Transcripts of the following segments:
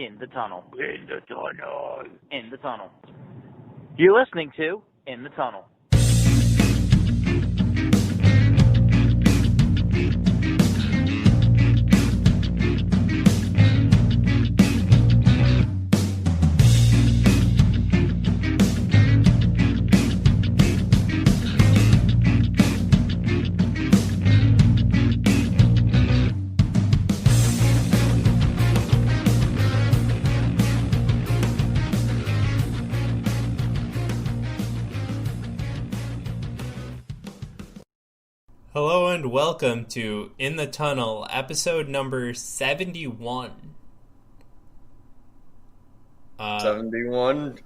In the tunnel. In the tunnel. In the tunnel. You're listening to In the Tunnel. Hello and welcome to In the Tunnel, episode number 71. 71,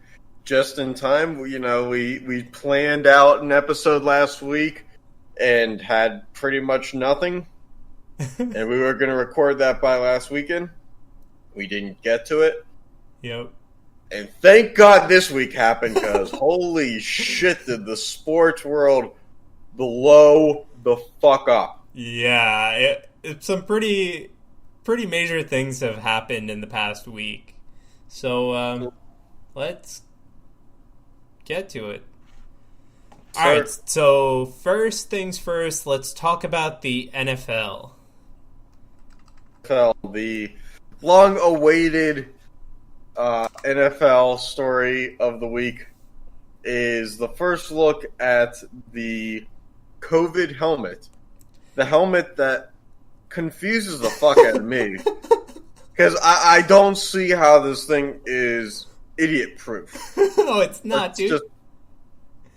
just in time. We planned out an episode last week and had pretty much nothing. And we were going to record that by last weekend. We didn't get to it. Yep. And thank God this week happened, because holy shit did the sports world blow the fuck up. Yeah, some pretty major things have happened in the past week. So, let's get to it. Alright, so first things first, let's talk about the NFL. The long-awaited NFL story of the week is the first look at the COVID helmet. The helmet that confuses the fuck out of me. Because I don't see how this thing is idiot-proof. No, it's not, dude.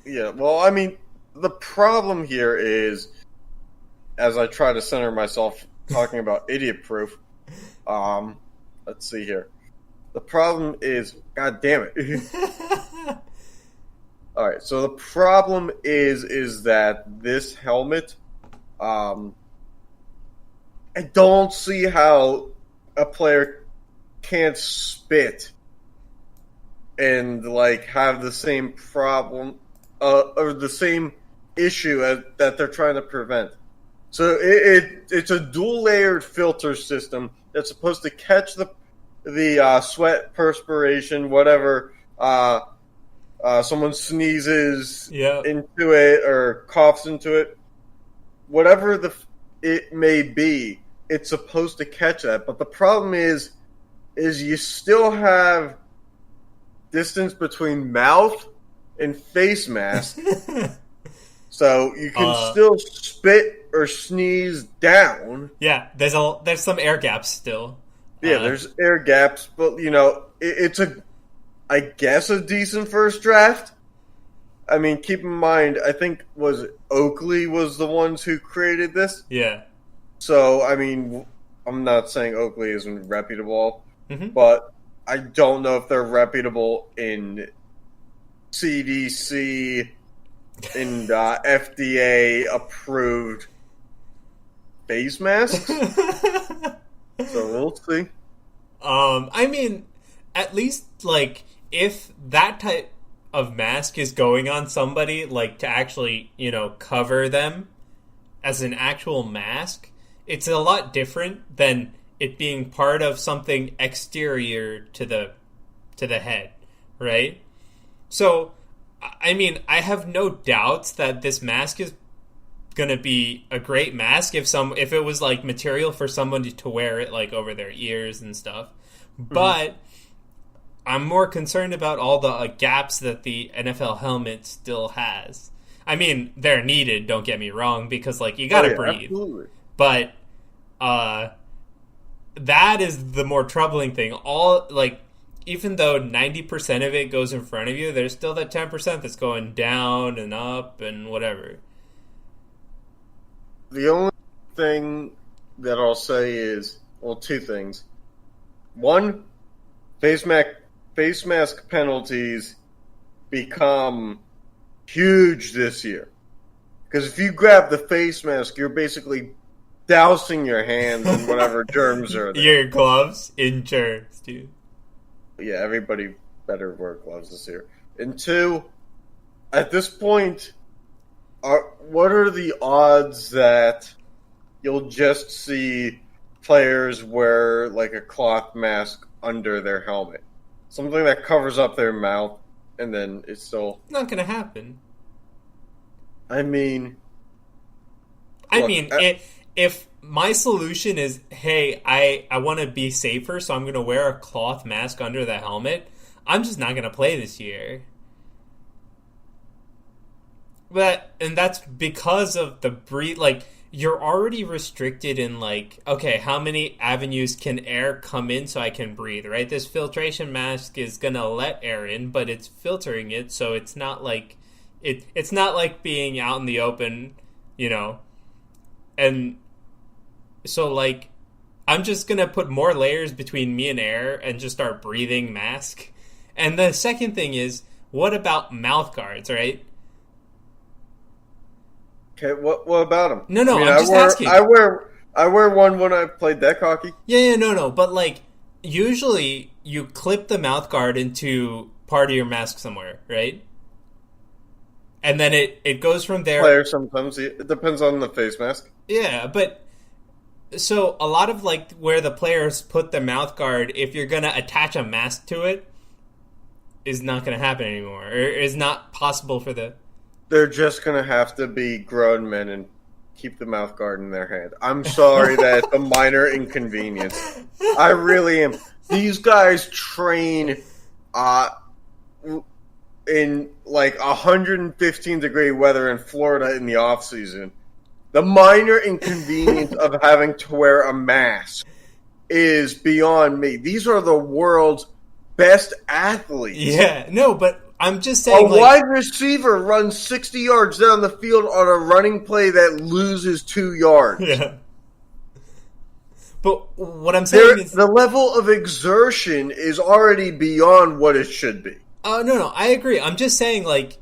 The problem here is, as I try to center myself talking about idiot-proof, let's see here. The problem is, god damn it. Alright, so the problem is that this helmet, I don't see how a player can't spit and, have the same problem, or the same issue that they're trying to prevent. So it's a dual-layered filter system that's supposed to catch the sweat, perspiration, whatever, someone sneezes into it or coughs into it, whatever it may be, it's supposed to catch that. But the problem is you still have distance between mouth and face mask, so you can still spit or sneeze down. Yeah, there's some air gaps still. Yeah, there's air gaps, but it's I guess a decent first draft. I mean, keep in mind, I think Oakley was the ones who created this. Yeah. So, I mean, I'm not saying Oakley isn't reputable, mm-hmm. but I don't know if they're reputable in CDC and FDA approved face masks. So we'll see. I mean, at least, if that type of mask is going on somebody, to actually, cover them as an actual mask, it's a lot different than it being part of something exterior to the head, right? So, I mean, I have no doubts that this mask is going to be a great mask if it was, material for someone to wear it, over their ears and stuff. Mm-hmm. But I'm more concerned about all the gaps that the NFL helmet still has. I mean, they're needed, don't get me wrong, because, you gotta breathe. Absolutely. But, that is the more troubling thing. Even though 90% of it goes in front of you, there's still that 10% that's going down and up and whatever. The only thing that I'll say is, two things. One, face mask penalties become huge this year. Because if you grab the face mask, you're basically dousing your hands in whatever germs are there. Your gloves in germs, dude. Yeah, everybody better wear gloves this year. And two, at this point, what are the odds that you'll just see players wear a cloth mask under their helmet. Something that covers up their mouth, and then it's still... Not going to happen. I mean... If my solution is, hey, I want to be safer, so I'm going to wear a cloth mask under the helmet, I'm just not going to play this year. And that's because of the breathe. Like, you're already restricted in, like, okay, how many avenues can air come in so I can breathe, right? This filtration mask is going to let air in, but it's filtering it, so it's not like it's not like being out in the open, you know. And so, like, I'm just going to put more layers between me and air and just start breathing mask. And the second thing is, what about mouth guards, right? Okay, what about them? No, I'm just asking. I wear one when I play deck hockey. Yeah, no. But, like, usually you clip the mouth guard into part of your mask somewhere, right? And then it goes from there. Player sometimes. It depends on the face mask. Yeah, but... So, a lot of, like, where the players put the mouth guard, if you're going to attach a mask to it, is not going to happen anymore. Or is not possible for the... They're just going to have to be grown men and keep the mouth guard in their hand. I'm sorry that it's a minor inconvenience. I really am. These guys train in like 115-degree weather in Florida in the off-season. The minor inconvenience of having to wear a mask is beyond me. These are the world's best athletes. Yeah, no, but I'm just saying... A wide receiver runs 60 yards down the field on a running play that loses 2 yards. Yeah. But what I'm saying is... The level of exertion is already beyond what it should be. No, I agree. I'm just saying, like,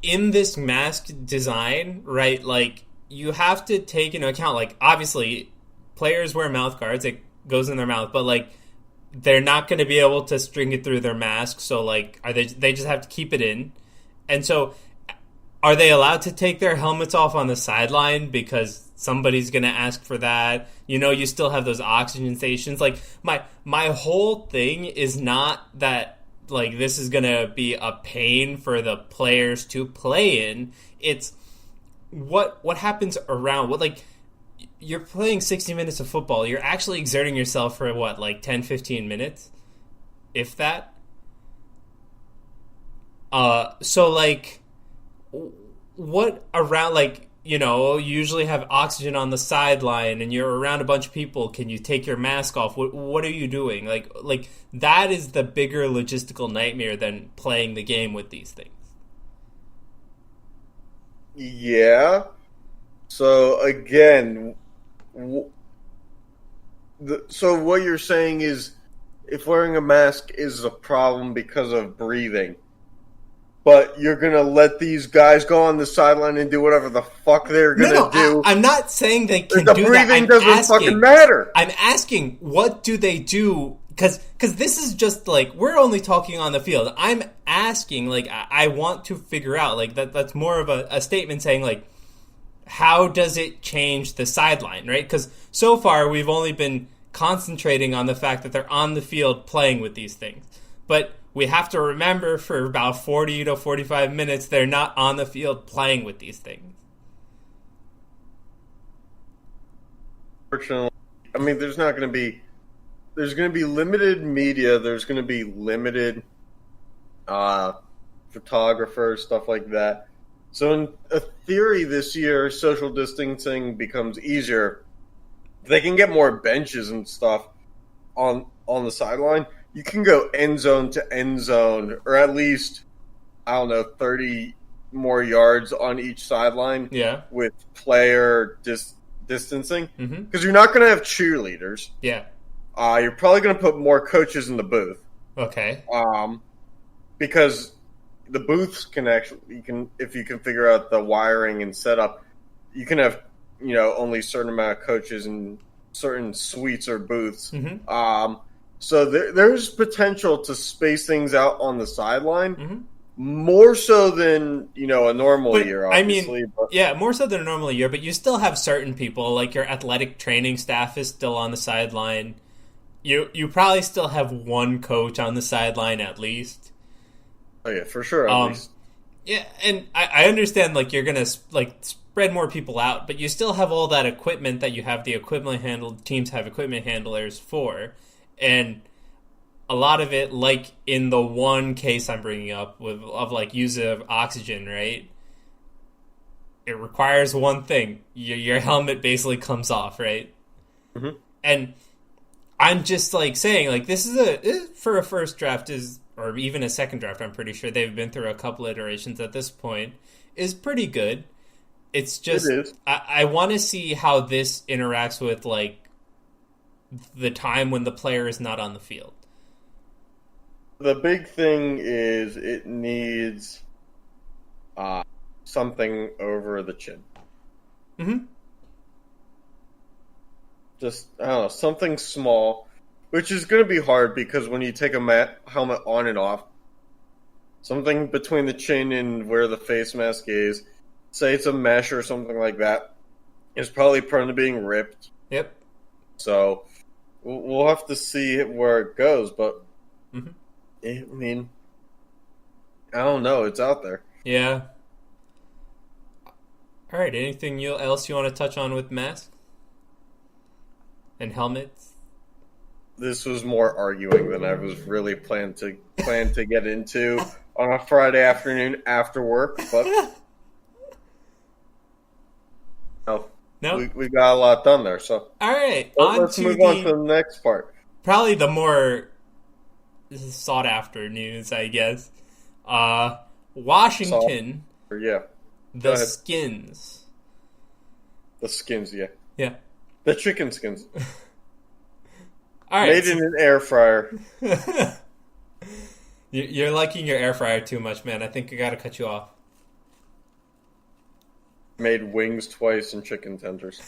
in this mask design, right, like, you have to take into account, like, obviously, players wear mouth guards. It goes in their mouth. But, like, they're not going to be able to string it through their mask. So, like, they just have to keep it in. And so, are they allowed to take their helmets off on the sideline because somebody's going to ask for that? You know, you still have those oxygen stations. Like, my whole thing is not that, like, this is going to be a pain for the players to play in. It's what happens around. What, like, you're playing 60 minutes of football. You're actually exerting yourself for, what, like 10, 15 minutes? If that? So, like, what around, like, you know, you usually have oxygen on the sideline and you're around a bunch of people. Can you take your mask off? What are you doing? Like that is the bigger logistical nightmare than playing the game with these things. Yeah. So, again, so what you're saying is if wearing a mask is a problem because of breathing, but you're going to let these guys go on the sideline and do whatever the fuck they're going to do. I'm not saying they can the do that. breathing doesn't fucking matter. I'm asking, what do they do? Because this is just, like, we're only talking on the field. I'm asking, like, I want to figure out, like, that's more of a statement saying, like, how does it change the sideline, right? Because so far we've only been concentrating on the fact that they're on the field playing with these things. But we have to remember for about 40 to 45 minutes, they're not on the field playing with these things. Fortunately, I mean, there's going to be limited media. There's going to be limited photographers, stuff like that. So in a theory this year, social distancing becomes easier. They can get more benches and stuff on the sideline. You can go end zone to end zone, or at least, 30 more yards on each sideline. Yeah. With player distancing. Because you're not going to have cheerleaders. Yeah. You're probably going to put more coaches in the booth. Okay. Because the booths can actually, if you can figure out the wiring and setup, you can have, only a certain amount of coaches in certain suites or booths. So there's potential to space things out on the sideline, more so than a normal year. Obviously, more so than a normal year. But you still have certain people, like your athletic training staff, is still on the sideline. you probably still have one coach on the sideline at least. Oh yeah, for sure. At least. Yeah, and I understand like you're gonna like spread more people out, but you still have all that equipment that you have the equipment handled. Teams have equipment handlers for, and a lot of it, like in the one case I'm bringing up of like use of oxygen, right? It requires one thing: your helmet basically comes off, right? Mm-hmm. And I'm just like saying, like this is for a first draft or even a second draft. I'm pretty sure they've been through a couple iterations at this point. Is pretty good. It's just I want to see how this interacts with like the time when the player is not on the field. The big thing is it needs something over the chin. Mm-hmm. Just, I don't know, something small, which is going to be hard because when you take a helmet on and off, something between the chin and where the face mask is, say it's a mesh or something like that, is probably prone to being ripped. Yep. So we'll have to see where it goes, but mm-hmm. I mean, I don't know. It's out there. Yeah. All right. Anything else you want to touch on with masks and helmets? This was more arguing than I was really planned to get into on a Friday afternoon after work, but no, we got a lot done there. So all right, let's move on to the next part. Probably the more sought after news, I guess. Washington. Yeah. The skins. The skins, yeah. Yeah. The chicken skins. All right. Made in an air fryer. You're liking your air fryer too much, man. I think I gotta cut you off. Made wings twice and chicken tenders.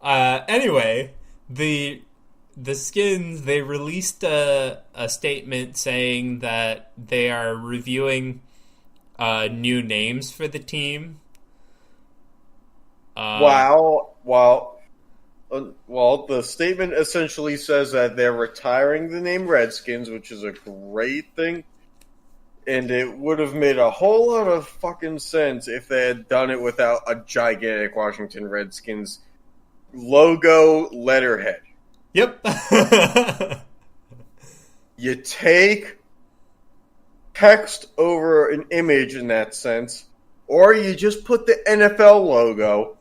Anyway, the skins, they released a statement saying that they are reviewing new names for the team. Well, the statement essentially says that they're retiring the name Redskins, which is a great thing. And it would have made a whole lot of fucking sense if they had done it without a gigantic Washington Redskins logo letterhead. Yep. You take text over an image in that sense, or you just put the NFL logo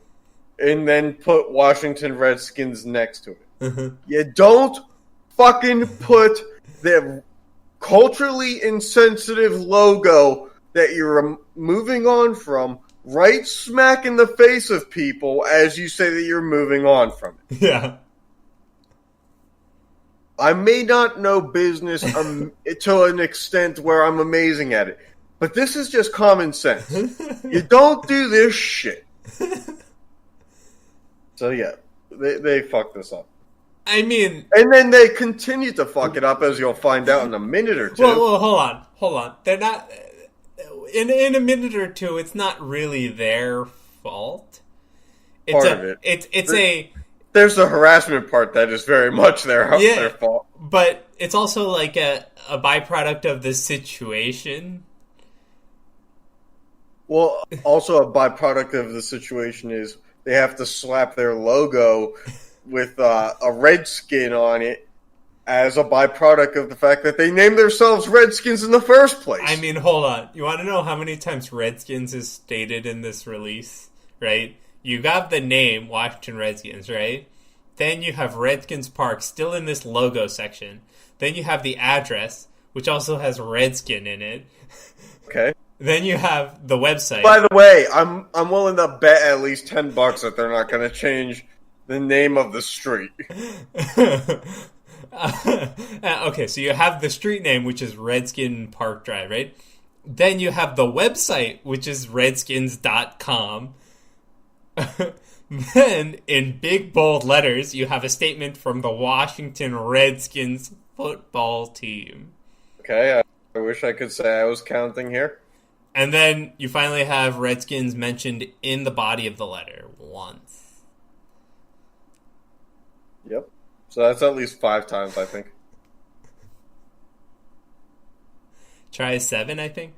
and then put Washington Redskins next to it. Mm-hmm. You don't fucking put the culturally insensitive logo that you're moving on from right smack in the face of people as you say that you're moving on from it. Yeah. I may not know business to an extent where I'm amazing at it, but this is just common sense. You don't do this shit. So yeah, they fucked this up. I mean... And then they continue to fuck it up, as you'll find out in a minute or two. Well, hold on. They're not... In a minute or two, it's not really their fault. Part of it. It's There's the harassment part that is very much their fault. But it's also like a byproduct of the situation. Well, also a byproduct of the situation is they have to slap their logo with a redskin on it as a byproduct of the fact that they named themselves Redskins in the first place. I mean, hold on. You want to know how many times Redskins is stated in this release, right? You got the name Washington Redskins, right? Then you have Redskins Park still in this logo section. Then you have the address, which also has Redskin in it. Okay. Then you have the website. By the way, I'm willing to bet at least $10 that they're not going to change the name of the street. Okay, so you have the street name, which is Redskin Park Drive, right? Then you have the website, which is redskins.com. Then, in big bold letters, you have a statement from the Washington Redskins football team. Okay, I wish I could say I was counting here. And then you finally have Redskins mentioned in the body of the letter once. Yep. So that's at least 5 times, I think. Try 7, I think.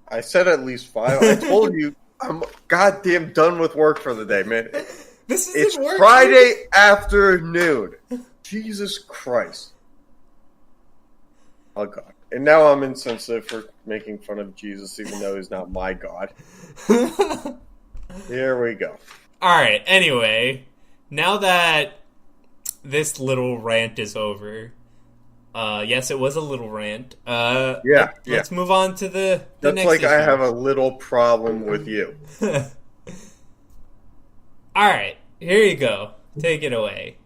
I said at least 5. I told you I'm goddamn done with work for the day, man. This isn't It's work. Friday afternoon. Jesus Christ. Oh, God. And now I'm insensitive for making fun of Jesus, even though he's not my God. Here we go. Alright, anyway. Now that this little rant is over. Yes, it was a little rant. Let's move on to the That's next like issue. I have a little problem with you. Alright, here you go. Take it away.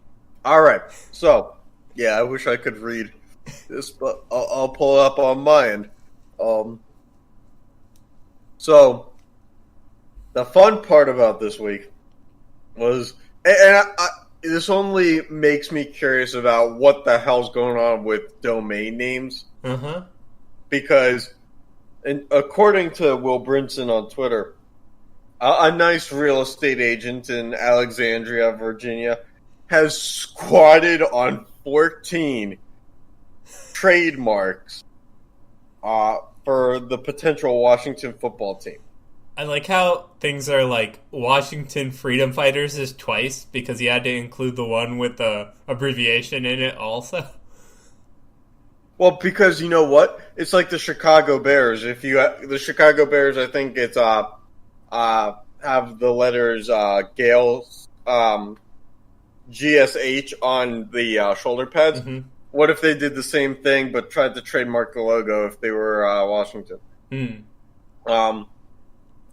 Alright, so, yeah, I wish I could read this, but I'll pull it up on my end. So, the fun part about this week was, and this only makes me curious about what the hell's going on with domain names. Uh-huh. Because, according to Will Brinson on Twitter, a nice real estate agent in Alexandria, Virginia, has squatted on 14 trademarks for the potential Washington football team. I like how things are like Washington Freedom Fighters is twice because he had to include the one with the abbreviation in it also. Well, because you know what? It's like the Chicago Bears. The Chicago Bears, I think it's have the letters Gales GSH on the shoulder pads. Mm-hmm. What if they did the same thing but tried to trademark the logo if they were Washington?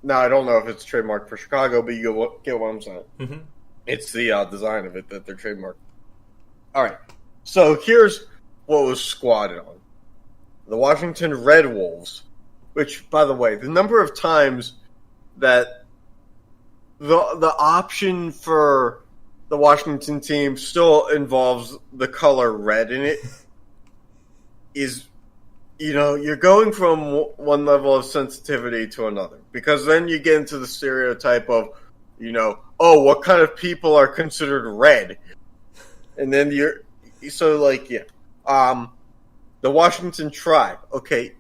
Now, I don't know if it's trademarked for Chicago, but you get what I'm saying. Mm-hmm. It's the design of it that they're trademarked. All right. So here's what was squatted on. The Washington Red Wolves, which, by the way, the number of times that the option for the Washington team still involves the color red in it is, you're going from one level of sensitivity to another. Because then you get into the stereotype of, what kind of people are considered red? And then the Washington Tribe, okay,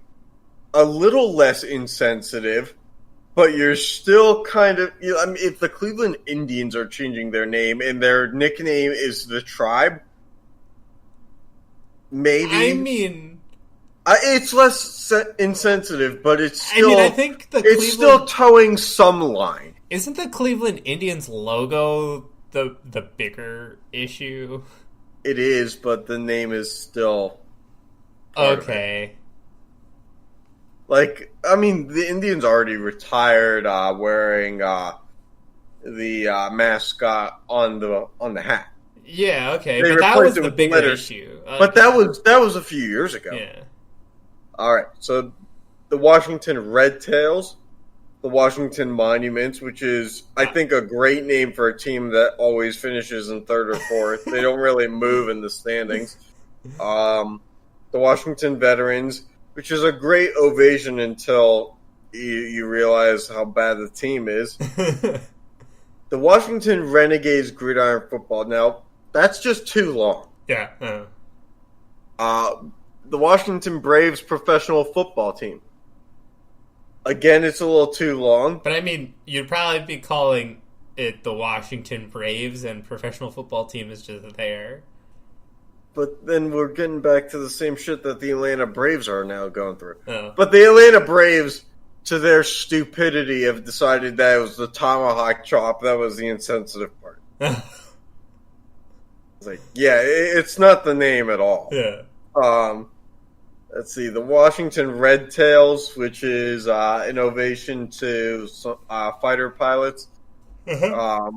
a little less insensitive, but you're still kind of, if the Cleveland Indians are changing their name and their nickname is the Tribe, maybe. I mean, it's less insensitive, but it's still. I think it's still towing some line. Isn't the Cleveland Indians logo the bigger issue? It is, but the name is still okay. The Indians already retired wearing the mascot on the hat. Yeah, okay, but that was the bigger issue. Okay. But that was a few years ago. Yeah. All right, so the Washington Red Tails, the Washington Monuments, which is, I think, a great name for a team that always finishes in third or fourth. They don't really move in the standings. The Washington Veterans, which is a great ovation until you realize how bad the team is. The Washington Renegades Gridiron Football. Now, that's just too long. Yeah. The Washington Braves Professional Football Team. Again, it's a little too long. But I mean, you'd probably be calling it the Washington Braves, and professional football team is just there. But then we're getting back to the same shit that the Atlanta Braves are now going through. Oh. But the Atlanta Braves, to their stupidity, have decided that it was the tomahawk chop that was the insensitive part. It's like, yeah, it's not the name at all. Yeah. Let's see, the Washington Red Tails, which is an ovation to fighter pilots. Uh-huh.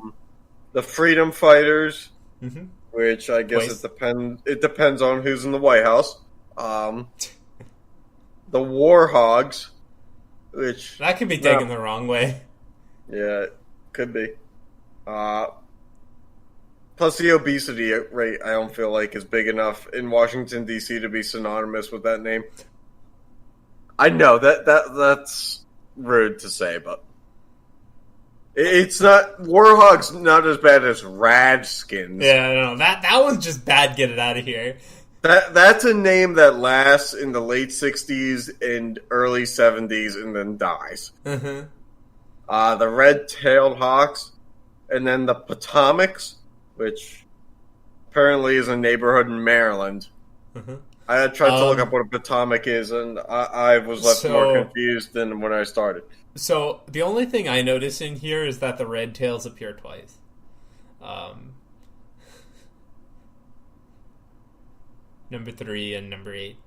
The Freedom Fighters, Mm-hmm. which I guess it depends on who's in the White House. The War Hogs, which that could be taken the wrong way. Yeah, it could be. Plus, the obesity rate, I don't feel like, is big enough in Washington, D.C. to be synonymous with that name. I know, that's rude to say, but... It's not Warhawks. Not as bad as Radskins. Yeah, no, that one's just bad. Get it out of here. That's a name that lasts in the late '60s and early '70s and then dies. Mm-hmm. The Red-Tailed Hawks, and then the Potomacs, which apparently is a neighborhood in Maryland. Mm-hmm. I tried to look up what a Potomac is, and I was left more confused than when I started. So the only thing I notice in here is that the Red Tails appear twice. Number 3 and number 8.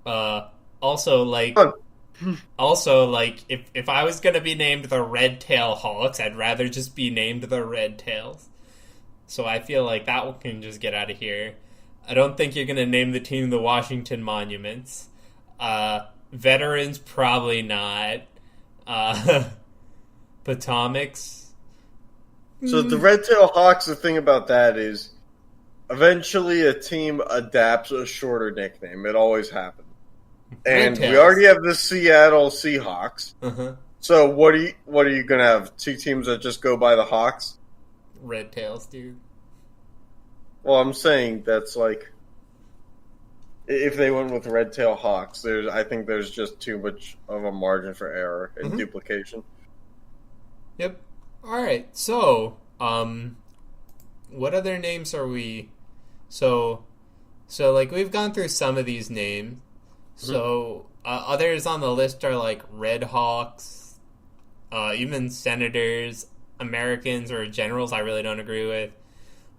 Also, if I was gonna be named the Red Tail Hawks, I'd rather just be named the Red Tails. So I feel like that one can just get out of here. I don't think you're gonna name the team the Washington Monuments. Veterans, probably not. Potomacs. So the Red-Tailed Hawks, the thing about that is, eventually a team adapts a shorter nickname. It always happens. And we already have the Seattle Seahawks. Uh-huh. So what are you gonna have? 2 teams that just go by the Hawks? Red Tails, dude. Well, I'm saying that's like, if they went with Red-Tail Hawks, I think there's just too much of a margin for error and duplication. Yep. All right. So, what other names are we? So like we've gone through some of these names. So others on the list are like Red Hawks, even Senators, Americans or Generals. I really don't agree with.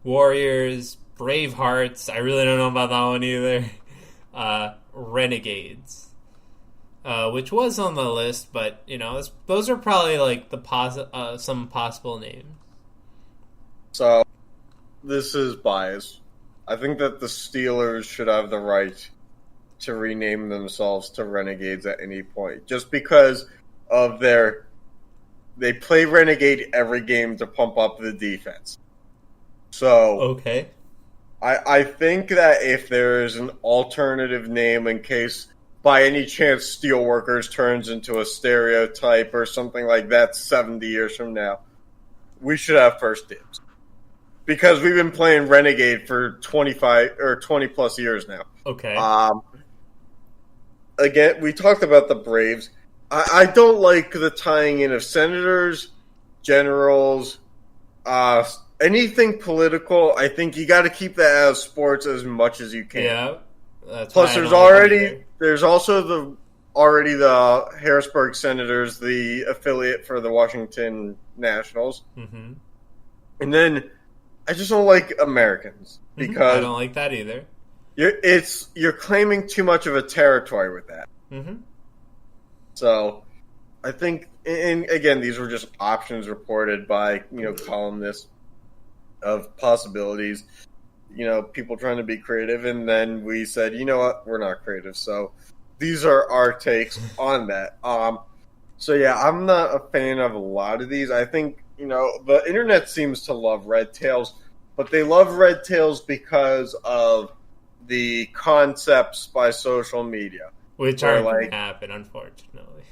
Warriors, Bravehearts. I really don't know about that one either. Renegades, which was on the list, but those are probably like the some possible names. So this is bias. I think that the Steelers should have the right to rename themselves to Renegades at any point, just because of they play Renegade every game to pump up the defense. So okay. I think that if there is an alternative name in case by any chance Steelworkers turns into a stereotype or something like that 70 years from now, we should have first dibs. Because we've been playing Renegade for 25 or 20 plus years now. Okay. Again, we talked about the Braves. I don't like the tying in of senators, generals, anything political. I think you got to keep that out of sports as much as you can. Yeah. That's Plus, there's also the Harrisburg Senators, the affiliate for the Washington Nationals, Mm-hmm. and then I just don't like Americans because I don't like that either. You're claiming too much of a territory with that. Mm-hmm. So, I think, and again, these were just options reported by columnists of possibilities. People trying to be creative, and then we said, you know what, we're not creative. So, these are our takes on that. So yeah, I'm not a fan of a lot of these. I think the internet seems to love Red Tails, but they love Red Tails because of the concepts by social media, which aren't going to happen, unfortunately.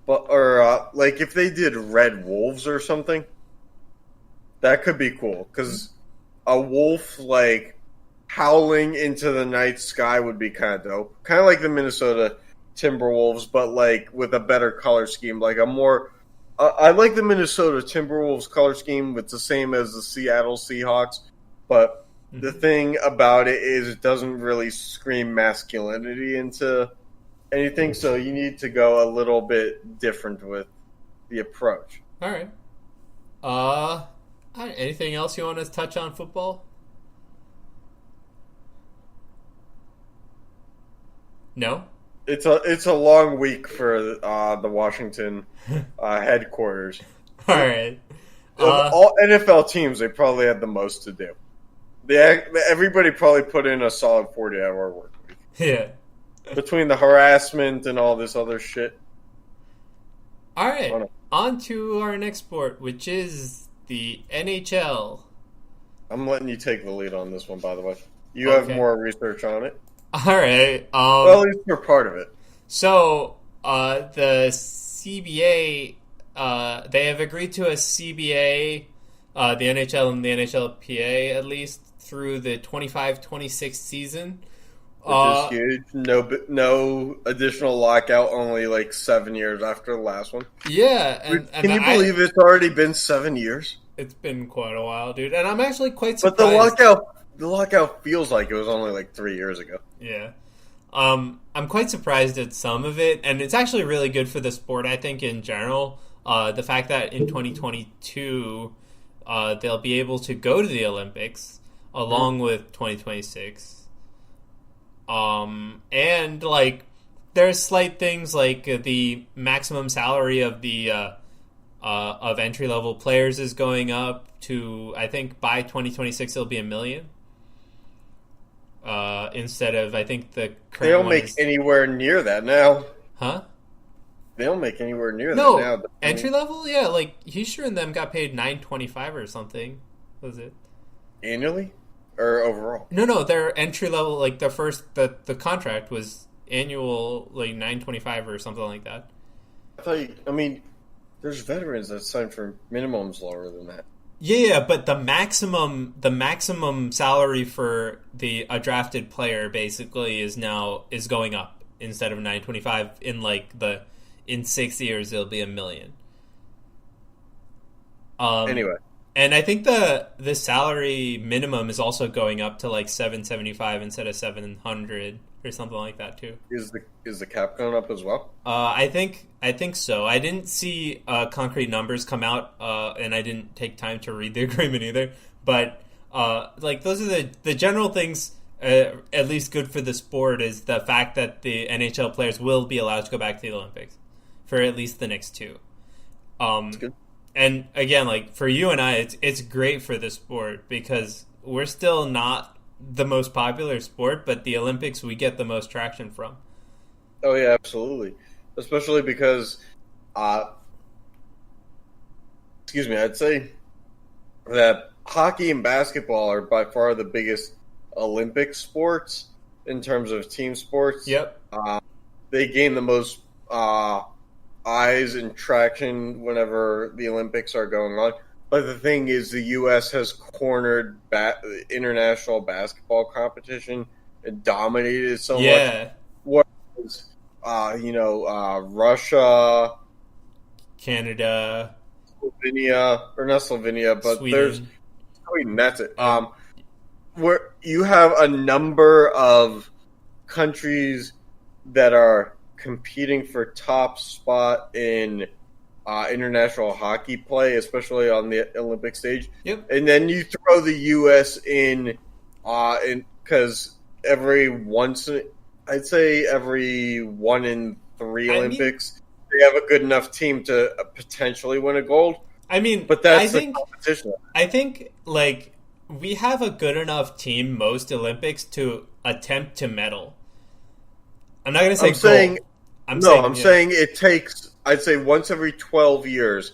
But like if they did Red Wolves or something, that could be cool because a wolf like howling into the night sky would be kind of dope, kind of like the Minnesota Timberwolves, but like with a better color scheme, like a more. I like the Minnesota Timberwolves color scheme. It's the same as the Seattle Seahawks, but the thing about it is it doesn't really scream masculinity into anything, so you need to go a little bit different with the approach. All right. Anything else you want to touch on football? No? It's a long week for the Washington headquarters. All right. Of all NFL teams, they probably had the most to do. Everybody probably put in a solid 40-hour work week. Yeah. Between the harassment and all this other shit. All right. On to our next sport, which is the NHL. I'm letting you take the lead on this one, by the way. You have more research on it. All right. Well, at least you're part of it. So, The CBA, they have agreed to a CBA, the NHL and the NHLPA at least, through the 25-26 season. Which is huge. No additional lockout, only like 7 years after the last one. Yeah. Can you believe it's already been 7 years? It's been quite a while, dude. And I'm actually quite surprised. But the lockout feels like it was only like 3 years ago. Yeah. I'm quite surprised at some of it, and it's actually really good for the sport, I think, in general. The fact that in 2022, they'll be able to go to the Olympics along with 2026. And, like, there's slight things like the maximum salary of the of entry-level players is going up to, I think, by 2026 it'll be $1 million. Instead of, I think, the current they don't make anywhere near that now. Huh? They don't make anywhere near that now. Entry level, yeah. Like Heischer and them got paid $925 or something. Was it annually or overall? No. Their entry level, like the contract was annual, like $925 or something like that. I mean, there's veterans that sign for minimums lower than that. Yeah, but the maximum salary for a drafted player basically is going up. Instead of $925 in 6 years it'll be $1 million. Anyway, and I think the salary minimum is also going up to like $775 instead of $700 or something like that too. Is the cap going up as well? I think so. I didn't see concrete numbers come out, and I didn't take time to read the agreement either. But like those are the general things. At least good for the sport is the fact that the NHL players will be allowed to go back to the Olympics for at least the next two. That's good. And again, like for you and I, it's great for the sport because we're still not the most popular sport, but the Olympics we get the most traction from. Oh yeah, absolutely. Especially because, I'd say that hockey and basketball are by far the biggest Olympic sports in terms of team sports. Yep. They gain the most eyes and traction whenever the Olympics are going on. But the thing is, the U.S. has cornered international basketball competition and dominated it so much. Whereas, Russia, Canada, Slovenia, but Sweden. There's Sweden. That's it. Where you have a number of countries that are competing for top spot in international hockey play, especially on the Olympic stage. Yep. And then you throw the U.S. in because every 1 in 3 Olympics, they have a good enough team to potentially win a gold. I mean, but that's the competition. I think, like, we have a good enough team most Olympics to attempt to medal. I'm not going to say gold. I'm saying it takes, I'd say once every 12 years,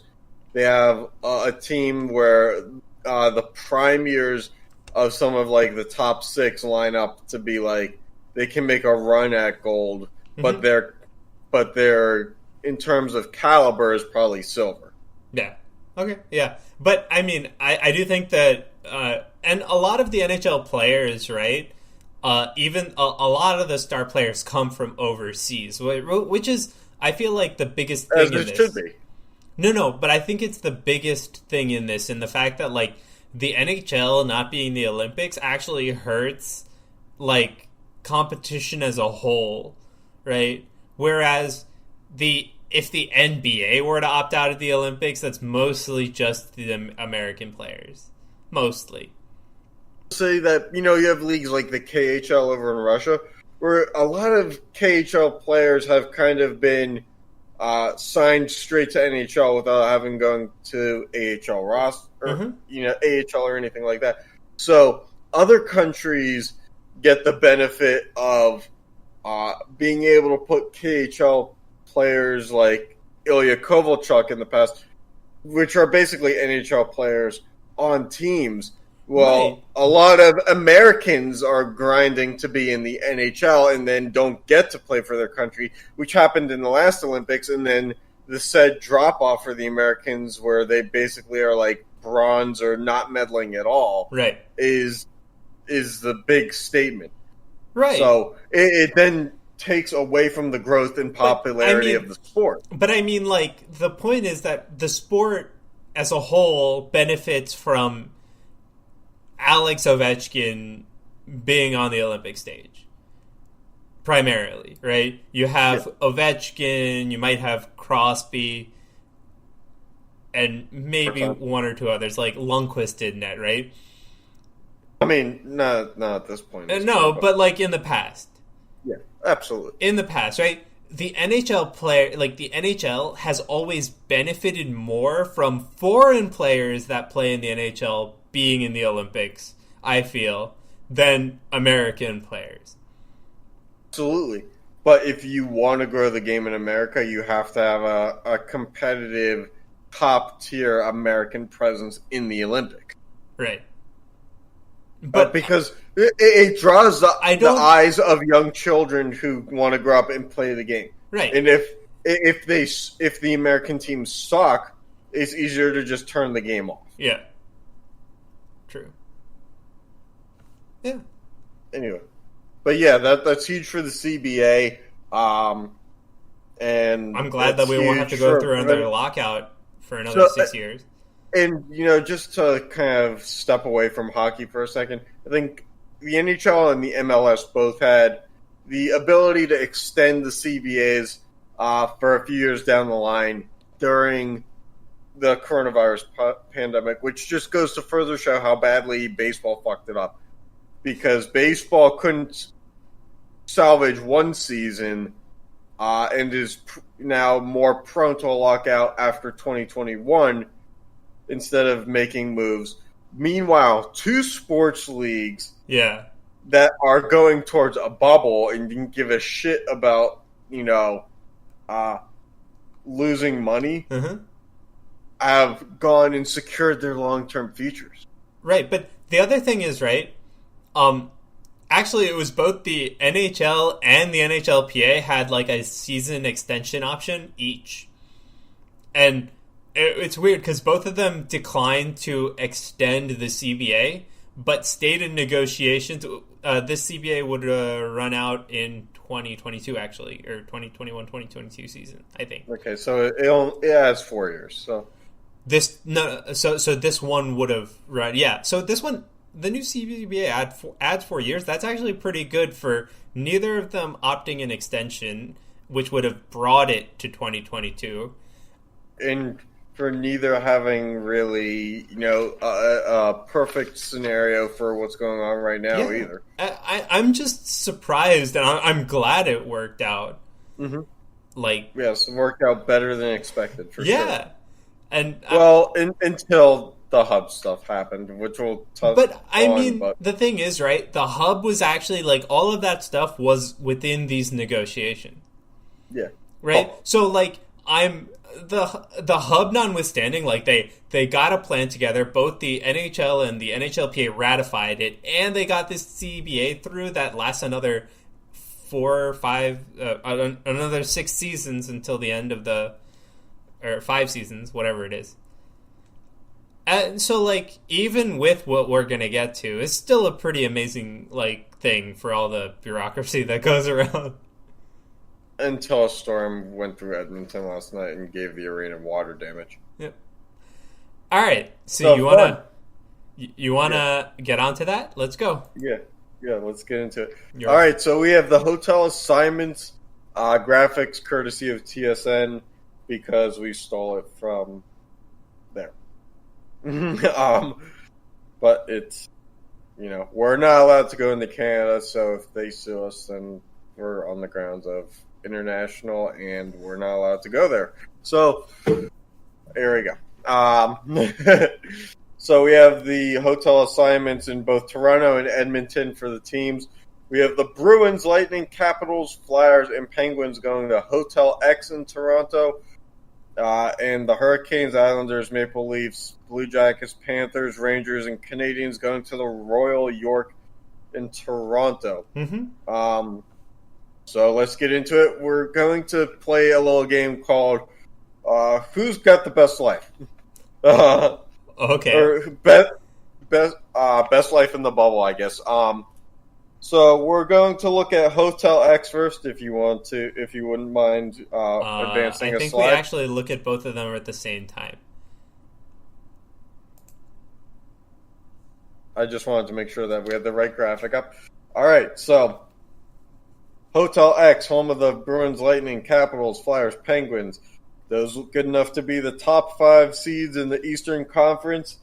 they have a team where the prime years of some of like the top 6 line up to be like, they can make a run at gold, but they're in terms of caliber is probably silver. Yeah. Okay. Yeah. But I mean, I do think that, and a lot of the NHL players, right? Even a lot of the star players come from overseas, which is, I feel like, the biggest thing in this. As it should be. No, but I think it's the biggest thing in this, in the fact that, like, the NHL not being the Olympics actually hurts, like, competition as a whole, right? Whereas if the NBA were to opt out of the Olympics, that's mostly just the American players. Mostly. Say that, you have leagues like the KHL over in Russia, where a lot of KHL players have kind of been signed straight to NHL without having gone to AHL roster, or, AHL or anything like that. So other countries get the benefit of being able to put KHL players like Ilya Kovalchuk in the past, which are basically NHL players, on teams. Well, a lot of Americans are grinding to be in the NHL and then don't get to play for their country, which happened in the last Olympics, and then the said drop off for the Americans where they basically are like bronze or not medaling at all. Right. Is the big statement. Right. So it then takes away from the growth and popularity of the sport. But I mean, like, the point is that the sport as a whole benefits from Alex Ovechkin being on the Olympic stage. Primarily, right? You have Ovechkin, you might have Crosby, and maybe one or two others, like Lundqvist did net, right? I mean, not at this point. No, but like in the past. Yeah, absolutely. In the past, right? The NHL has always benefited more from foreign players that play in the NHL being in the Olympics, I feel, than American players. Absolutely. But if you want to grow the game in America, you have to have a competitive, top-tier American presence in the Olympics. Right. But because it draws the eyes of young children who want to grow up and play the game. Right. And if the American teams suck, it's easier to just turn the game off. Yeah. True. Yeah. Anyway. But yeah, that's huge for the CBA. And I'm glad that we won't have to go through another lockout for another 6 years. And, just to kind of step away from hockey for a second, I think the NHL and the MLS both had the ability to extend the CBAs for a few years down the line during the coronavirus pandemic, which just goes to further show how badly baseball fucked it up. Because baseball couldn't salvage one season and is now more prone to a lockout after 2021 instead of making moves. Meanwhile, two sports leagues that are going towards a bubble and didn't give a shit about, losing money have gone and secured their long-term futures. Right, but the other thing is, right, actually it was both the NHL and the NHLPA had like a season extension option each. And it's weird because both of them declined to extend the CBA, but stayed in negotiations. This CBA would run out in 2022, actually, or 2021-2022 season, I think. Okay, so it has 4 years. So this this one would have run. Yeah, so this one, the new CBA adds 4 years. That's actually pretty good for neither of them opting an extension, which would have brought it to 2022. And for neither having really, a perfect scenario for what's going on right now either. I'm just surprised, and I'm glad it worked out. Mm-hmm. Yes, it worked out better than expected, for sure. Yeah. And until the hub stuff happened, which we'll touch on. But the thing is, right, the hub was actually, all of that stuff was within these negotiations. Yeah. Right? So, the hub notwithstanding, they got a plan together. Both the NHL and the NHLPA ratified it, and they got this CBA through that lasts another 4 or 5, another 6 seasons until the end of or 5 seasons, whatever it is. And so, even with what we're gonna get to, it's still a pretty amazing thing for all the bureaucracy that goes around. Until a storm went through Edmonton last night and gave the arena water damage. Yep. All right. So you wanna get onto that? Let's go. Yeah. Let's get into it. All right. So we have the hotel assignments graphics courtesy of TSN because we stole it from there. But it's we're not allowed to go into Canada, so if they sue us, then we're on the grounds of international, and we're not allowed to go there. So, here we go. So we have the hotel assignments in both Toronto and Edmonton for the teams. We have the Bruins, Lightning, Capitals, Flyers, and Penguins going to Hotel X in Toronto. and the Hurricanes, Islanders, Maple Leafs, Blue Jackets, Panthers, Rangers, and Canadians going to the Royal York in Toronto. Mm-hmm. So let's get into it. We're going to play a little game called Who's Got the Best Life? Okay. Or best life in the bubble, I guess. So we're going to look at Hotel X first, if you wouldn't mind advancing a slide. I think we actually look at both of them at the same time. I just wanted to make sure that we had the right graphic up. All right, so Hotel X, home of the Bruins, Lightning, Capitals, Flyers, Penguins. Those good enough to be the top 5 seeds in the Eastern Conference.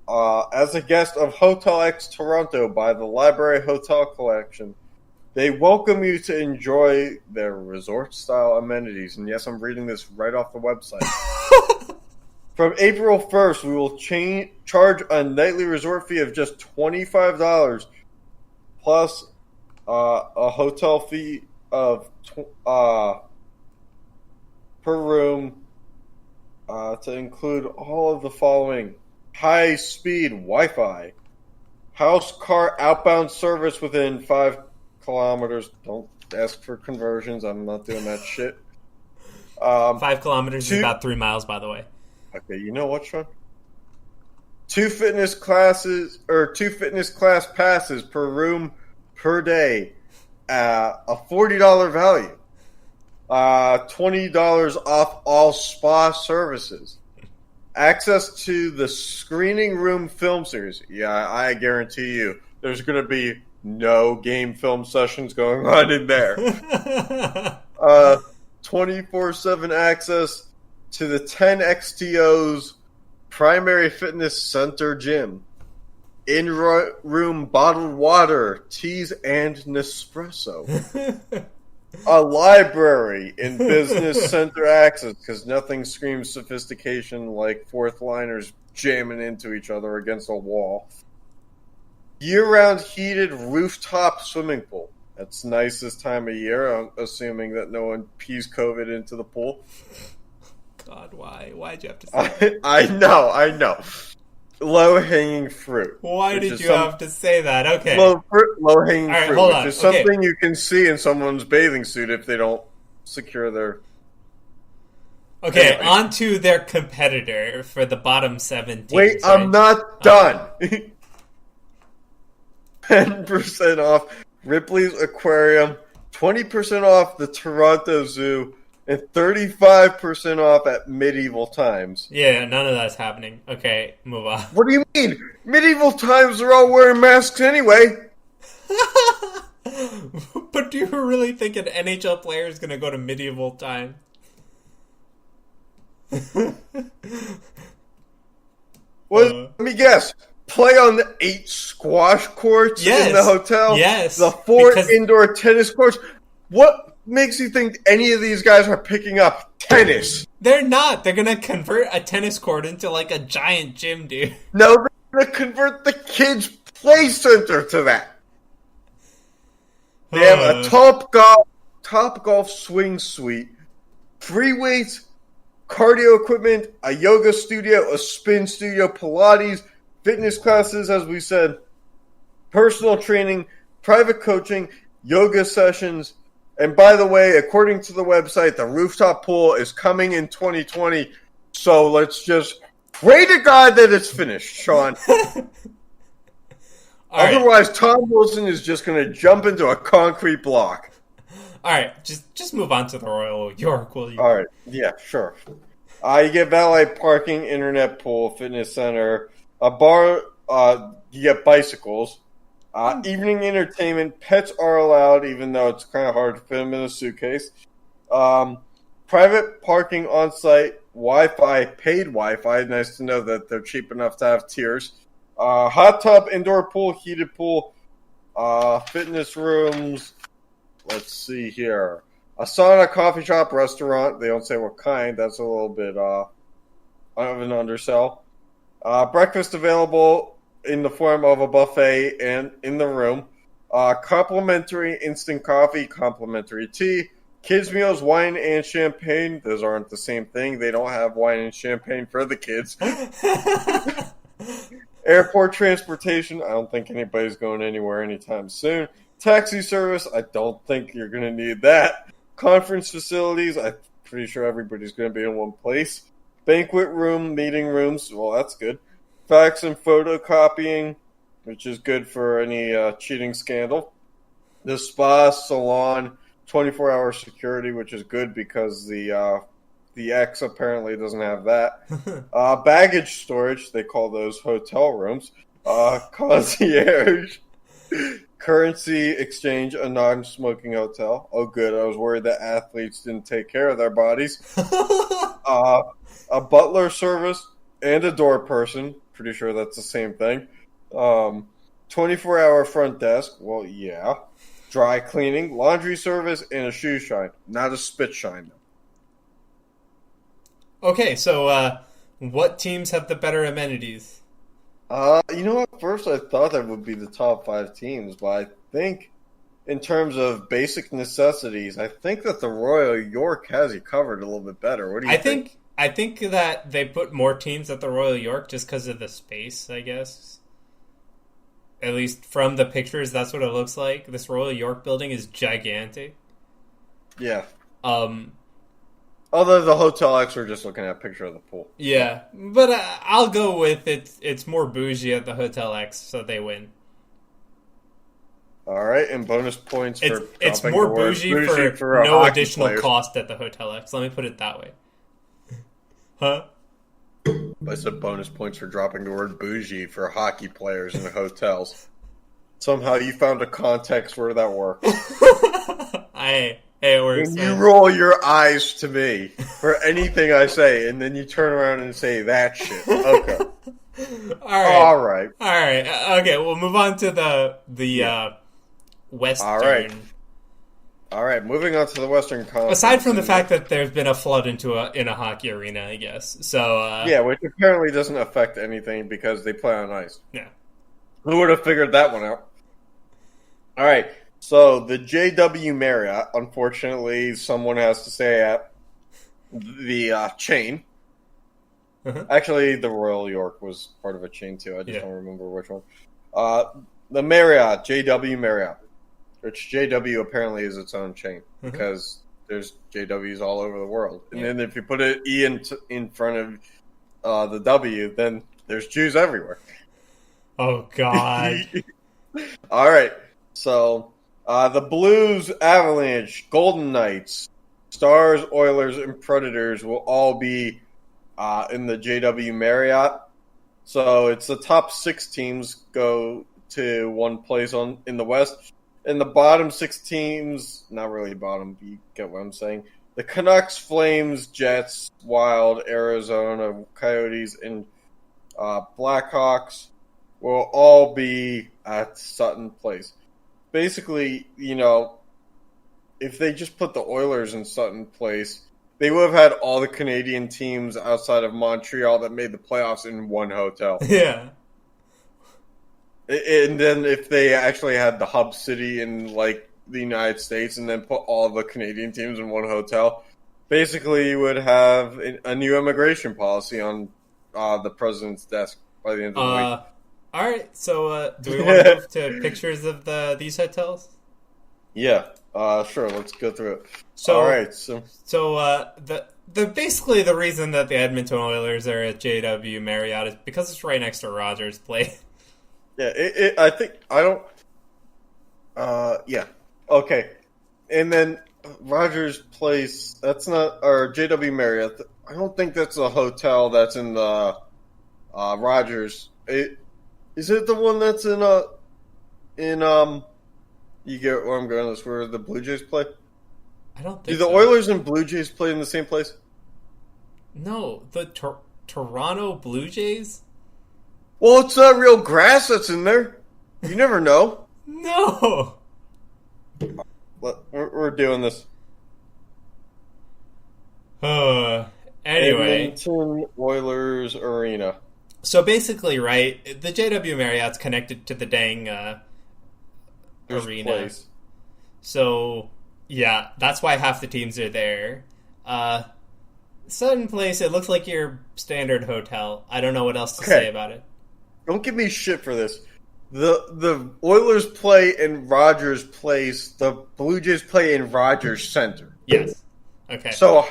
As a guest of Hotel X Toronto by the Library Hotel Collection, they welcome you to enjoy their resort-style amenities. And yes, I'm reading this right off the website. From April 1st, we will charge a nightly resort fee of just $25, plus a hotel fee of per room to include all of the following: high-speed Wi-Fi, house car outbound service within 5 kilometers. Don't ask for conversions. I'm not doing that shit. 5 kilometers is about 3 miles, by the way. Okay, you know what, Sean? 2 fitness class passes per room per day, a $40 value. $20 off all spa services. Access to the screening room film series. Yeah, I guarantee you there's going to be no game film sessions going on in there. 24/7 access to the 10 XTO's primary fitness center gym. In-room bottled water, teas, and Nespresso. A library in business center access, because nothing screams sophistication like fourth liners jamming into each other against a wall. Year-round heated rooftop swimming pool. That's nice this time of year, I'm assuming that no one pees COVID into the pool. God, why? Why'd you have to say that? I know. Low-hanging fruit. Why did you have to say that? Okay. Low-hanging right, fruit, hold which on. is something you can see in someone's bathing suit if they don't secure their... Okay, Anyway. on to their competitor for the bottom 7 teams. Wait, right? I'm not done. 10% off Ripley's Aquarium, 20% off the Toronto Zoo, and 35% off at Medieval Times. Yeah, none of that's happening. Okay, move on. What do you mean? Medieval Times are all wearing masks anyway. But do you really think an NHL player is going to go to Medieval Times? Well, let me guess. Play on the 8 squash courts in the hotel? Yes. The 4 indoor tennis courts? What makes you think any of these guys are picking up tennis? They're not. They're going to convert a tennis court into like a giant gym, dude. No, they're going to convert the kids' play center to that. They have a top golf swing suite, free weights, cardio equipment, a yoga studio, a spin studio, Pilates, fitness classes, as we said, personal training, private coaching, yoga sessions. And by the way, according to the website, the rooftop pool is coming in 2020. So let's just pray to God that it's finished, Sean. Otherwise, Tom Wilson is just going to jump into a concrete block. All right, just move on to the Royal York, will you? All right, yeah, sure. You get valet parking, internet pool, fitness center, a bar. You get bicycles, evening entertainment. Pets are allowed, even though it's kind of hard to fit them in a suitcase. Private parking on site, Wi-Fi, paid Wi-Fi. Nice to know that they're cheap enough to have tiers. Hot tub, indoor pool, heated pool, fitness rooms. Let's see here. A sauna, coffee shop, restaurant. They don't say what kind. That's a little bit of an undersell. Breakfast available in the form of a buffet and in the room. Complimentary instant coffee, complimentary tea, Kids meals, wine and champagne. Those aren't the same thing. They don't have wine and champagne for the kids. Airport transportation. I don't think anybody's going anywhere anytime soon. Taxi service. I don't think you're going to need that. Conference facilities. I'm pretty sure everybody's going to be in one place. Banquet room, meeting rooms. Well, that's good. Fax and photocopying, which is good for any cheating scandal. The spa, salon, 24-hour security, which is good because the X apparently doesn't have that. Baggage storage, they call those hotel rooms. Concierge, currency exchange, a non-smoking hotel. Oh, good. I was worried that athletes didn't take care of their bodies. A butler service and a door person. Pretty sure that's the same thing. 24-hour front desk. Well, yeah. Dry cleaning, laundry service, and a shoe shine. Not a spit shine, though. Okay, so what teams have the better amenities? You know what? First, I thought that would be the top 5 teams, but I think in terms of basic necessities, I think that the Royal York has you covered a little bit better. What do you think? I think that they put more teams at the Royal York just because of the space, I guess. At least from the pictures, that's what it looks like. This Royal York building is gigantic. Yeah. Although the Hotel X, we're just looking at a picture of the pool. Yeah, but I'll go with it. It's more bougie at the Hotel X, so they win. All right, and bonus points for it's more bougie for no additional cost at the Hotel X. Let me put it that way. Huh? I said bonus points for dropping the word bougie for hockey players in the hotels. Somehow you found a context where that works. Hey, it works. When you roll your eyes to me for anything I say, and then you turn around and say that shit. Okay. All right. Okay, we'll move on to the Western. All right, moving on to the Western Conference. Aside from the fact that there's been a flood in a hockey arena, I guess. So yeah, which apparently doesn't affect anything because they play on ice. Yeah. Who would have figured that one out? All right, so the JW Marriott, unfortunately, someone has to stay at the chain. Uh-huh. Actually, the Royal York was part of a chain too. I just don't remember which one. The Marriott, JW Marriott. Which JW apparently is its own chain because there's JWs all over the world. And then if you put an E in front of the W, then there's Jews everywhere. Oh, God. All right. So the Blues, Avalanche, Golden Knights, Stars, Oilers, and Predators will all be in the JW Marriott. So it's the top 6 teams go to one place in the West. And the bottom 6 teams, not really bottom, you get what I'm saying. The Canucks, Flames, Jets, Wild, Arizona, Coyotes, and Blackhawks will all be at Sutton Place. Basically, if they just put the Oilers in Sutton Place, they would have had all the Canadian teams outside of Montreal that made the playoffs in one hotel. Yeah. And then if they actually had the hub city in, the United States and then put all the Canadian teams in one hotel, basically you would have a new immigration policy on the president's desk by the end of the week. All right, so do we want to move to pictures of these hotels? Yeah, sure, let's go through it. So, all right, so basically the reason that the Edmonton Oilers are at JW Marriott is because it's right next to Rogers Place. Yeah, yeah. Okay. And then Rogers Place, that's not, or JW Marriott, I don't think that's a hotel that's in the Rogers. Is it the one that's in, you get where I'm going, that's where the Blue Jays play? I don't think Do the Oilers and Blue Jays play in the same place? No, the Toronto Blue Jays? Well, it's not real grass that's in there. You never know. No. We're doing this. Anyway. Edmonton Oilers Arena. So basically, right, the JW Marriott's connected to the dang arena. Place. So Yeah, that's why half the teams are there. Sudden Place, it looks like your standard hotel. I don't know what else to say about it. Don't give me shit for this. The Oilers play in Rogers Place. The Blue Jays play in Rogers Center. Yes. Okay. So,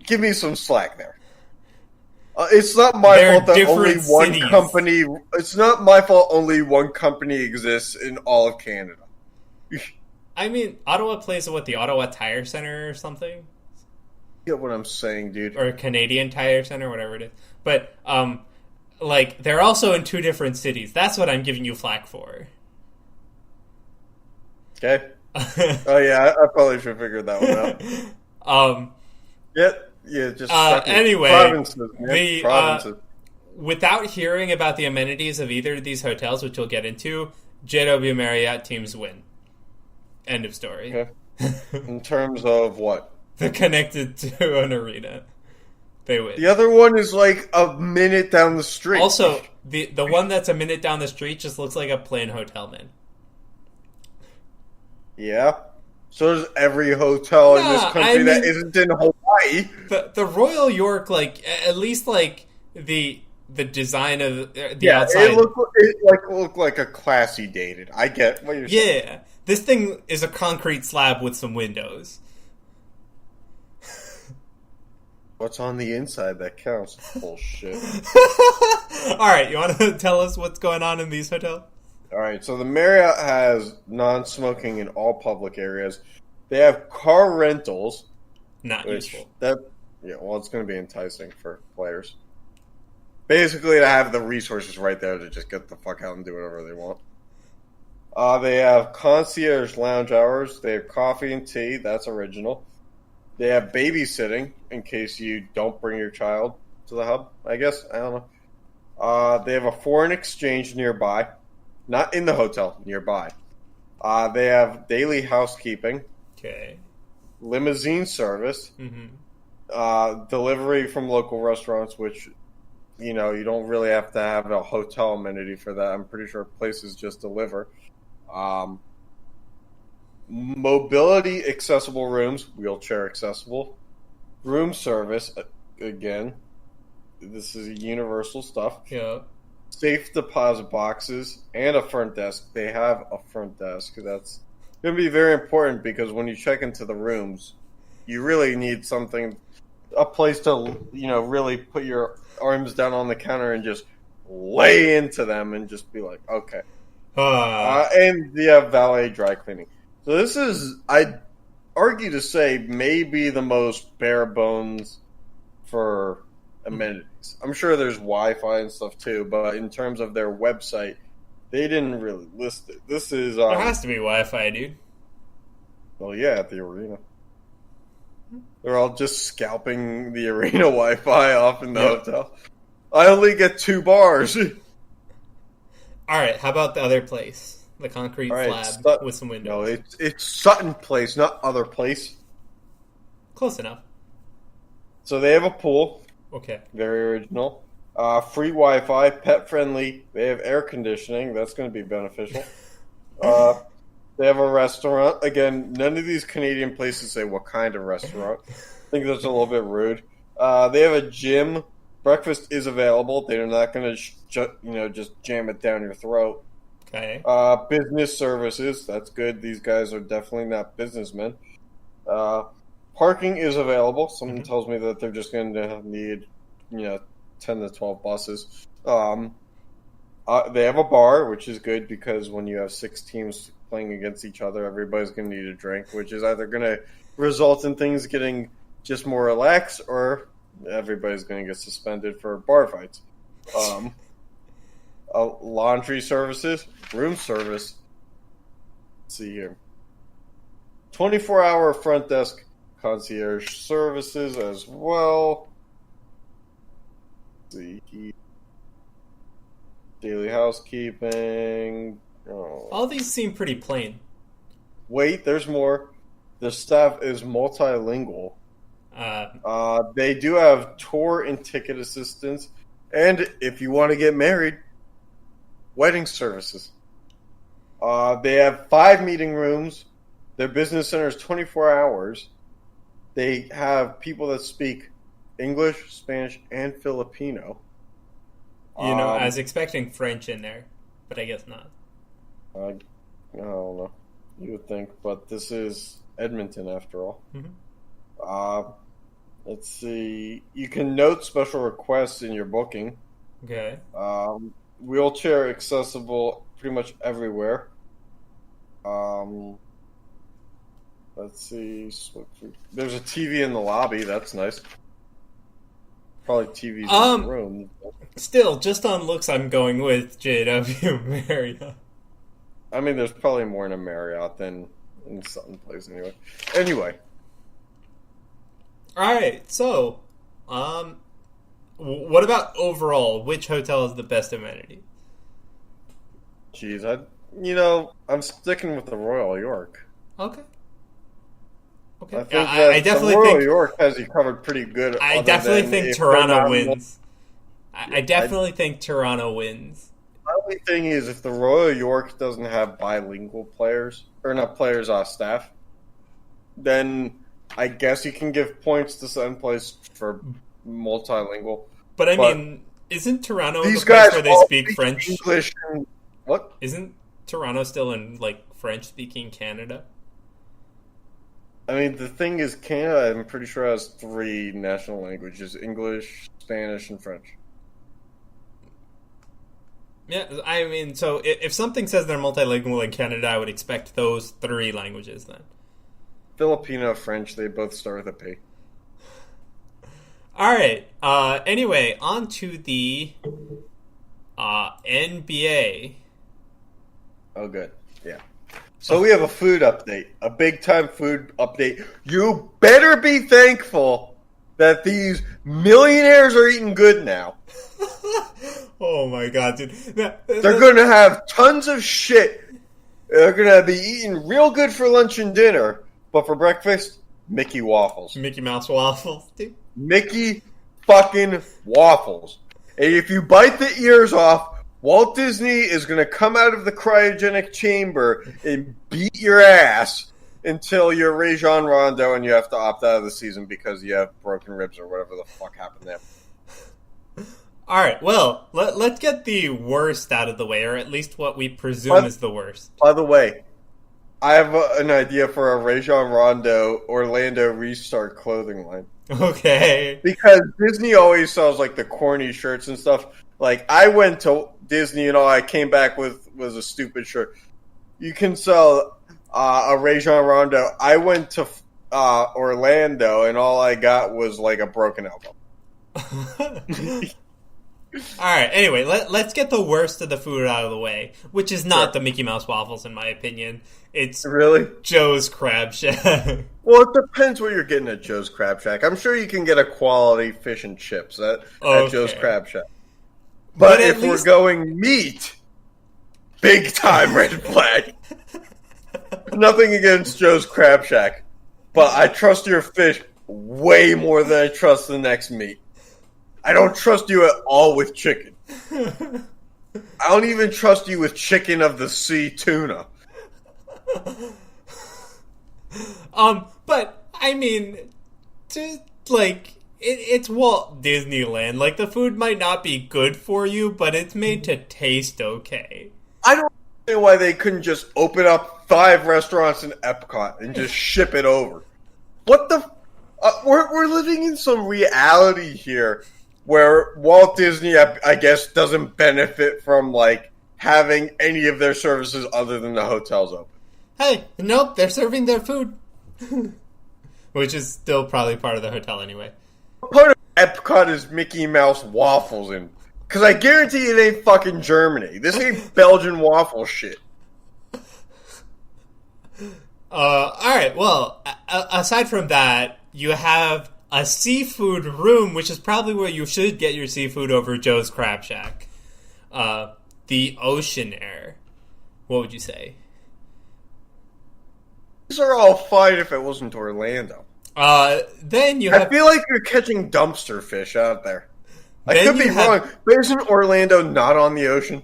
give me some slack there. It's not my fault that only one company. It's not my fault only one company exists in all of Canada. I mean, Ottawa plays at the Ottawa Tire Center or something. You get what I'm saying, dude? Or Canadian Tire Center, whatever it is. But they're also in two different cities. That's what I'm giving you flack for. Okay. Oh yeah, I probably should figure that one out. Yeah, just anyway, provinces, man. Provinces. Without hearing about the amenities of either of these hotels, which we'll get into, JW Marriott teams win. End of story. Okay. In terms of what? They're connected to an arena. They win. The other one is like a minute down the street. Also, the one that's a minute down the street just looks like a plain hotel, man. Yeah. So does every hotel in this country that isn't in Hawaii. The Royal York, at least the design of the outside. It looked like a classy dated. I get what you're saying. Yeah. This thing is a concrete slab with some windows. What's on the inside that counts? Bullshit. Alright, you want to tell us what's going on in these hotels? Alright, so the Marriott has non-smoking in all public areas. They have car rentals. Not useful. It's going to be enticing for players. Basically, to have the resources right there to just get the fuck out and do whatever they want. They have concierge lounge hours. They have coffee and tea. That's original. They have babysitting in case you don't bring your child to the hub, I guess. I don't know. They have a foreign exchange nearby. Not in the hotel, nearby. They have daily housekeeping. Okay. Limousine service. Mm-hmm. Delivery from local restaurants, which, you don't really have to have a hotel amenity for that. I'm pretty sure places just deliver. Mobility accessible rooms, wheelchair accessible. Room service, again, this is universal stuff. Yeah. Safe deposit boxes and a front desk. They have a front desk. That's going to be very important because when you check into the rooms, you really need a place to, really put your arms down on the counter and just lay into them and just be like, okay. And you have valet dry cleaning. So this is, I'd argue to say, maybe the most bare bones for amenities. I'm sure there's Wi-Fi and stuff too, but in terms of their website, they didn't really list it. This is... there has to be Wi-Fi, dude. Well, yeah, at the arena. They're all just scalping the arena Wi-Fi off in the hotel. I only get 2 bars. Alright, how about the other place? The concrete slab with some windows. No, it's Sutton Place, not other place. Close enough. So they have a pool. Okay. Very original. Free Wi-Fi, pet friendly. They have air conditioning. That's going to be beneficial. They have a restaurant. Again, none of these Canadian places say what kind of restaurant. I think that's a little bit rude. They have a gym. Breakfast is available. They're not going to just jam it down your throat. Okay. Business services. That's good. These guys are definitely not businessmen. Parking is available. Someone tells me that they're just going to need, 10 to 12 buses. They have a bar, which is good because when you have 6 teams playing against each other, everybody's going to need a drink, which is either going to result in things getting just more relaxed or everybody's going to get suspended for bar fights. Laundry services, room service. Let's see here. 24-hour front desk concierge services as well. Let's see. Daily housekeeping. Oh. All these seem pretty plain. Wait, there's more. The staff is multilingual. They do have tour and ticket assistance. And if you want to get married, wedding services. They have 5 meeting rooms, Their business center is 24 hours. They have people that speak English, Spanish, and Filipino. I was expecting French in there, but I guess not. I don't know. You would think, but this is Edmonton after all. Mm-hmm. Let's see. You can note special requests in your booking. Okay. Wheelchair accessible pretty much everywhere. Let's see. There's a TV in the lobby. That's nice. Probably TVs in the room. Still, just on looks, I'm going with JW Marriott. I mean, there's probably more in a Marriott than in Sutton Place anyway. Anyway. Alright, so, what about overall? Which hotel is the best amenity? Jeez, I'm sticking with the Royal York. Okay. I definitely think York has you covered pretty good. I definitely think Toronto wins. I definitely think Toronto wins. The only thing is, if the Royal York doesn't have bilingual players, or not players, staff, then I guess you can give points to Sun Place for multilingual. But I mean, isn't Toronto these the place guys where they speak French? English and what? Isn't Toronto still in French-speaking Canada? I mean, the thing is, Canada, I'm pretty sure, has 3 national languages: English, Spanish, and French. Yeah, I mean, so if something says they're multilingual in Canada, I would expect those 3 languages then. Filipino, French, they both start with a P. Alright, anyway, on to the NBA. Oh, good. Yeah. So we have a food update, a big-time food update. You better be thankful that these millionaires are eating good now. Oh my god, dude. They're going to have tons of shit. They're going to be eating real good for lunch and dinner, but for breakfast, Mickey Waffles. Mickey Mouse waffles, dude. Mickey fucking Waffles. And if you bite the ears off, Walt Disney is going to come out of the cryogenic chamber and beat your ass until you're Rajon Rondo and you have to opt out of the season because you have broken ribs or whatever the fuck happened there. All right, well, let's get the worst out of the way, or at least what we presume is the worst. By the way, I have an idea for a Rajon Rondo Orlando Restart clothing line. Okay. Because Disney always sells the corny shirts and stuff. I went to Disney and all I came back with was a stupid shirt. You can sell a Rajon Rondo. I went to Orlando and all I got was a broken elbow. Alright, anyway, let's get the worst of the food out of the way, which is not the Mickey Mouse waffles, in my opinion. It's really Joe's Crab Shack. Well, it depends what you're getting at Joe's Crab Shack. I'm sure you can get a quality fish and chips at Joe's Crab Shack. But if we're going meat, big time red flag. Nothing against Joe's Crab Shack, but I trust your fish way more than I trust the next meat. I don't trust you at all with chicken. I don't even trust you with chicken of the sea tuna. But I mean, it's Walt Disneyland. The food might not be good for you, but it's made to taste okay. I don't understand why they couldn't just open up 5 restaurants in Epcot and just ship it over. What the? We're living in some reality here where Walt Disney, I guess, doesn't benefit from having any of their services other than the hotels open. Hey, nope, they're serving their food. Which is still probably part of the hotel anyway. Part of Epcot is Mickey Mouse waffles in. Because I guarantee it ain't fucking Germany. This ain't Belgian waffle shit. Alright, well, aside from that, you have a seafood room, which is probably where you should get your seafood over Joe's Crab Shack. The Ocean Air. What would you say? These are all fine if it wasn't Orlando. Then you have... I feel like you're catching dumpster fish out there. I could be wrong, but isn't Orlando not on the ocean?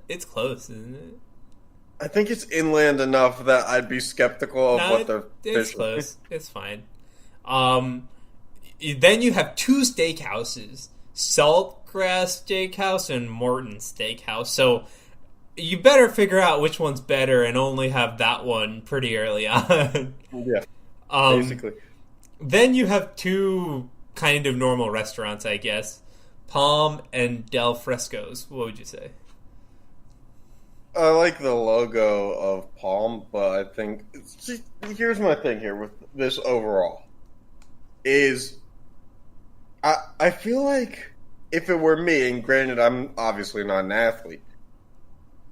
It's close, isn't it? I think it's inland enough that I'd be skeptical of No, what they're it's fishing. close. It's fine. Then you have two steakhouses: Saltgrass Steakhouse and Morton Steakhouse. So you better figure out which one's better and only have that one pretty early on. Yeah, basically. Then you have two kind of normal restaurants, I guess. Palm and Del Fresco's. What would you say? I like the logo of Palm, but I think here's my thing here with this overall is I feel like if it were me, and granted I'm obviously not an athlete,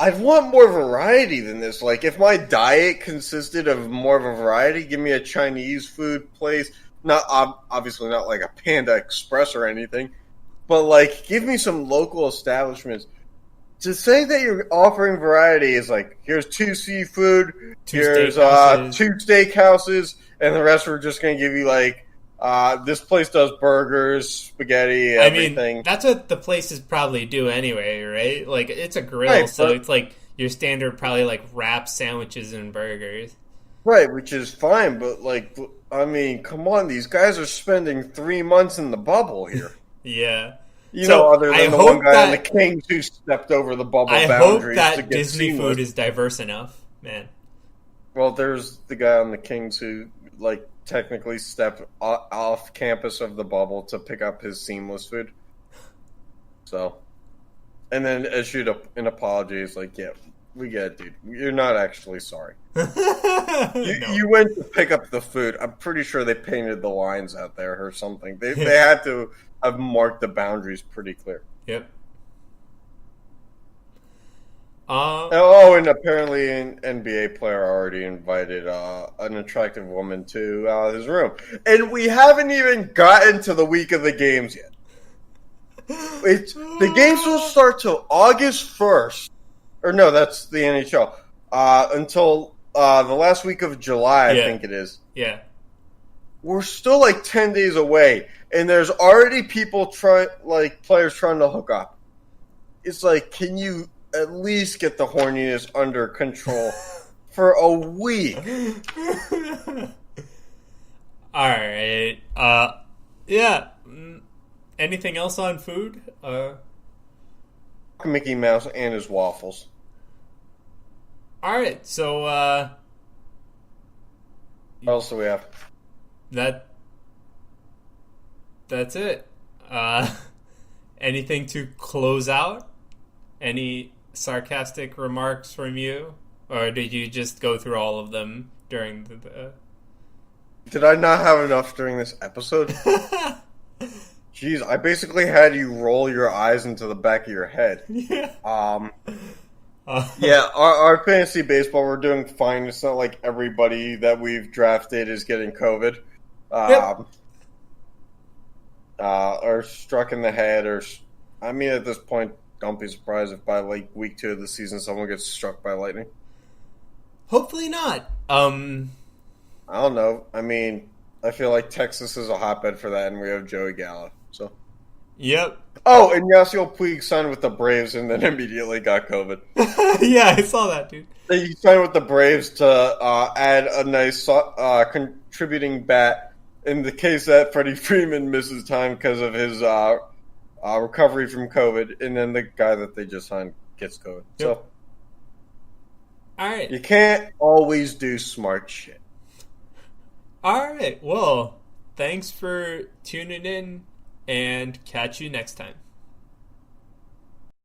I'd want more variety than this. Like if my diet consisted of more of a variety, give me a Chinese food place, not obviously not like a Panda Express or anything, but like give me some local establishments. To say that you're offering variety is like, here's two seafood, here's two steakhouses, and the rest we're just going to give you like, this place does burgers, spaghetti, everything. I mean, that's what the places probably do anyway, right? Like, it's a grill, right, so it's like your standard probably like wrap sandwiches and burgers. Right, which is fine, but like, I mean, come on, these guys are spending 3 months in the bubble here. Yeah. You know, other than the one guy on the Kings who stepped over the bubble boundaries. I hope to that get Disney seamless. food is diverse enough, man. Well, there's the guy on the Kings who, like, technically stepped off campus of the bubble to pick up his seamless food. So, and then issued an apology. It's like, yeah, we get it, dude. You're not actually sorry. You went to pick up the food. I'm pretty sure they painted the lines out there or something. They had to have marked the boundaries pretty clear. Yep. And apparently an NBA player already invited an attractive woman to his room. And we haven't even gotten to the week of the games yet. The games will start till August 1st. Or no, that's the NHL. Until the last week of July, I think it is. Yeah. We're still like 10 days away, and there's already people players trying to hook up. It's like, can you at least get the horniness under control for a week? All right. Yeah. Anything else on food? Mickey Mouse and his waffles. All right. So what else do we have? That's it. Anything to close out? Any sarcastic remarks from you? Or did you just go through all of them during the... Did I not have enough during this episode? Jeez, I basically had you roll your eyes into the back of your head. Yeah. Yeah, our fantasy baseball, we're doing fine. It's not like everybody that we've drafted is getting COVID. Yep. Or struck in the head, I mean, at this point, don't be surprised if by like week 2 of the season someone gets struck by lightning. Hopefully not. I don't know. I mean, I feel like Texas is a hotbed for that, and we have Joey Gallo. So. Yep. Oh, and Yasiel Puig signed with the Braves and then immediately got COVID. Yeah, I saw that, dude. He signed with the Braves to add a nice contributing bat in the case that Freddie Freeman misses time because of his recovery from COVID, and then the guy that they just signed gets COVID. Yep. So, all right. You can't always do smart shit. All right. Well, thanks for tuning in, and catch you next time.